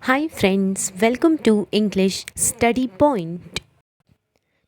Hi friends, welcome to English Study Point.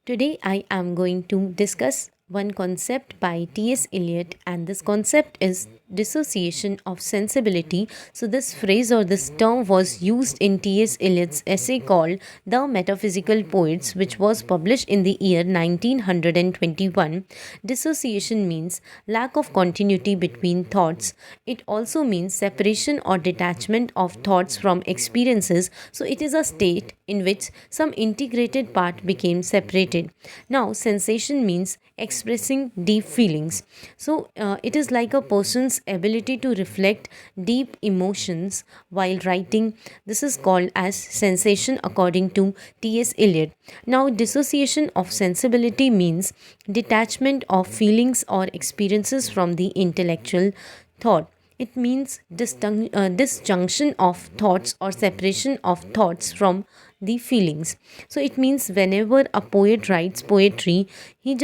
Today I am going to discuss one concept by T.S. Eliot, and this concept is dissociation of sensibility. So this phrase or this term was used in T.S. Eliot's essay called The Metaphysical Poets, which was published in the year 1921. Dissociation means lack of continuity between thoughts. It also means separation or detachment of thoughts from experiences. So it is a state in which some integrated part became separated. Now, sensation means expressing deep feelings. So it is like a person's ability to reflect deep emotions while writing. This is called as sensation according to T.S. Eliot. Now, dissociation of sensibility means detachment of feelings or experiences from the intellectual thought. It means disjunction of thoughts or separation of thoughts from the feelings. So it means whenever a poet writes poetry, he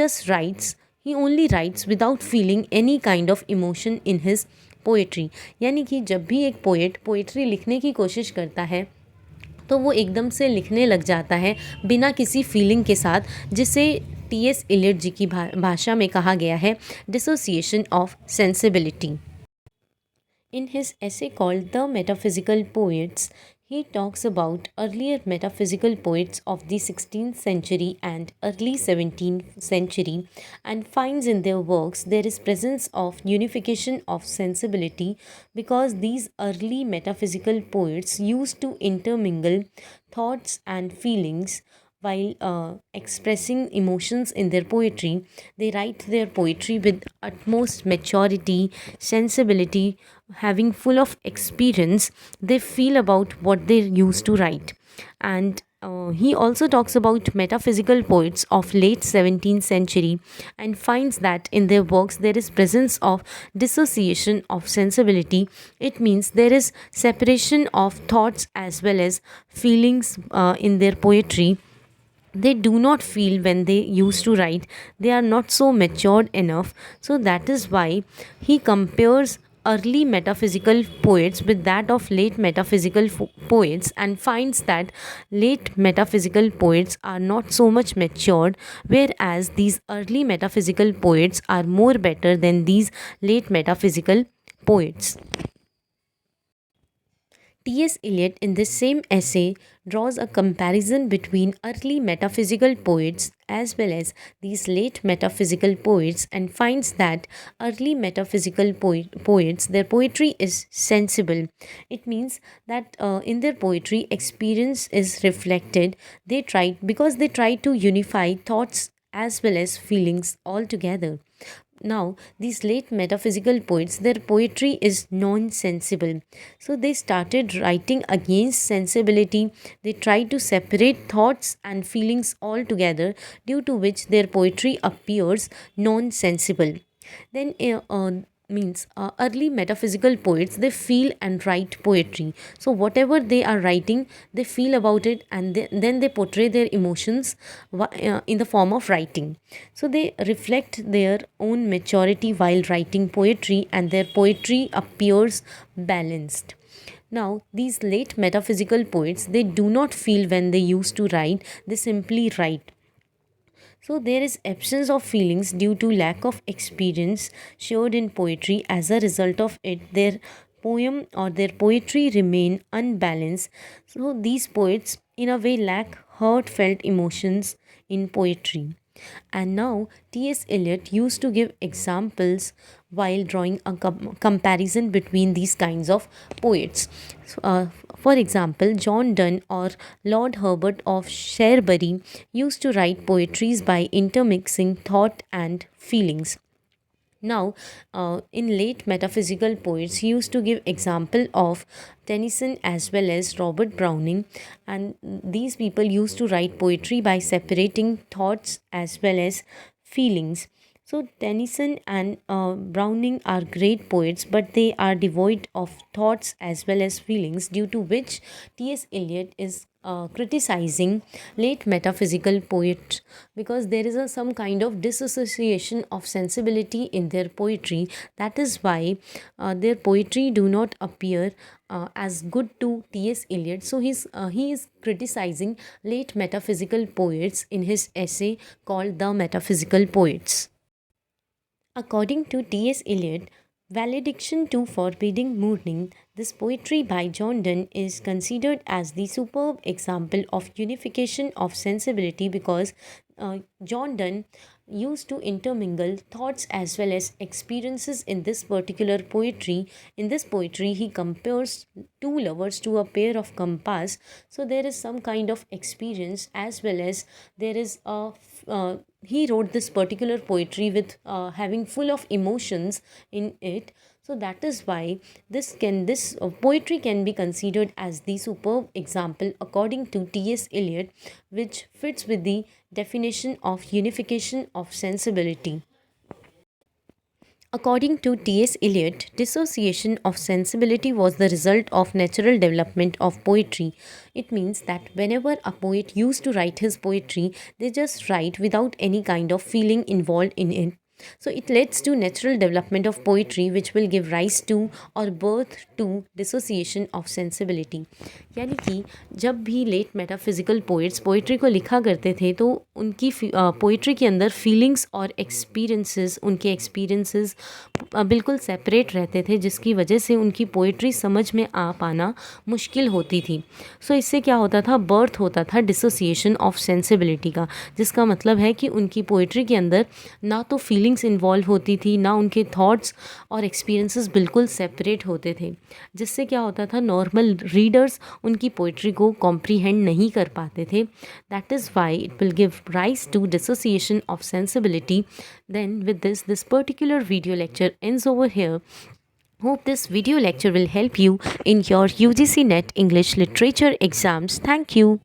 only writes without feeling any kind of emotion in his poetry. यानी कि जब भी एक poet poetry लिखने की कोशिश करता है तो वो एकदम से लिखने लग जाता है बिना किसी फीलिंग के साथ, जिसे टी.एस. इलियट जी की भाषा में कहा गया है dissociation of sensibility. In his essay called The Metaphysical Poets, he talks about earlier metaphysical poets of the 16th century and early 17th century, and finds in their works there is presence of unification of sensibility, because these early metaphysical poets used to intermingle thoughts and feelings while expressing emotions in their poetry. They write their poetry with utmost maturity, sensibility, having full of experience. They feel about what they used to write. And he also talks about metaphysical poets of late 17th century, and finds that in their works there is presence of dissociation of sensibility. It means there is separation of thoughts as well as feelings in their poetry. They do not feel when they used to write. They are not so matured enough. So that is why he compares early metaphysical poets with that of late metaphysical poets, and finds that late metaphysical poets are not so much matured, whereas these early metaphysical poets are more better than these late metaphysical poets. T.S. Eliot, in this same essay, draws a comparison between early metaphysical poets as well as these late metaphysical poets, and finds that early metaphysical poets, their poetry is sensible. It means that in their poetry, experience is reflected. They try to unify thoughts as well as feelings all together. Now, these late metaphysical poets, their poetry is non sensible. So, they started writing against sensibility. They tried to separate thoughts and feelings altogether, due to which their poetry appears non sensible. Then, means early metaphysical poets, they feel and write poetry. So whatever they are writing, they feel about it, and then they portray their emotions in the form of writing. So they reflect their own maturity while writing poetry, and their poetry appears balanced. Now, these late metaphysical poets, they do not feel when they used to write, they simply write. So there is absence of feelings due to lack of experience showed in poetry. As a result of it, their poem or their poetry remain unbalanced. So these poets in a way lack heartfelt emotions in poetry. And now T.S. Eliot used to give examples while drawing a comparison between these kinds of poets. So, for example, John Donne or Lord Herbert of Cherbury used to write poetries by intermixing thought and feelings. Now, in late metaphysical poets, he used to give example of Tennyson as well as Robert Browning, and these people used to write poetry by separating thoughts as well as feelings. So Tennyson and Browning are great poets, but they are devoid of thoughts as well as feelings, due to which T.S. Eliot is criticizing late metaphysical poets, because there is some kind of disassociation of sensibility in their poetry. That is why their poetry do not appear as good to T.S. Eliot. So he is criticizing late metaphysical poets in his essay called The Metaphysical Poets. According to T.S. Eliot, Valediction to Forbidding Mourning, this poetry by John Donne is considered as the superb example of unification of sensibility, because John Donne used to intermingle thoughts as well as experiences in this particular poetry. In this poetry, he compares two lovers to a pair of compass. So there is some kind of experience, as well as there is a he wrote this particular poetry with having full of emotions in it. So that is why this poetry can be considered as the superb example according to T.S. Eliot, which fits with the definition of unification of sensibility. According to T.S. Eliot, dissociation of sensibility was the result of natural development of poetry. It means that whenever a poet used to write his poetry, they just write without any kind of feeling involved in it. So it leads to natural development of poetry, which will give rise to or birth to dissociation of sensibility. यानी कि जब भी late metaphysical poets poetry को लिखा करते थे, तो उनकी पोइट्री के अंदर फीलिंग्स और एक्सपीरियंसेस, उनके एक्सपीरियंसेस बिल्कुल सेपरेट रहते थे, जिसकी वजह से उनकी पोइट्री समझ में आ पाना मुश्किल होती थी. सो इससे क्या होता था, बर्थ होता था डिसोसिएशन ऑफ सेंसिबिलिटी का, जिसका मतलब है कि उनकी पोइट्री के अंदर ना तो फीलिंग्स इन्वॉल्व होती थी, ना उनके थॉट्स और एक्सपीरियंसेस बिल्कुल सेपरेट होते थे, जिससे क्या होता था, नॉर्मल रीडर्स उनकी पोइट्री को कॉम्प्रीहेंड नहीं कर पाते थे. That is why it will give rise to dissociation of sensibility. Then with this particular video lecture ends over here. Hope this video lecture will help you in your UGC NET English Literature exams. Thank you.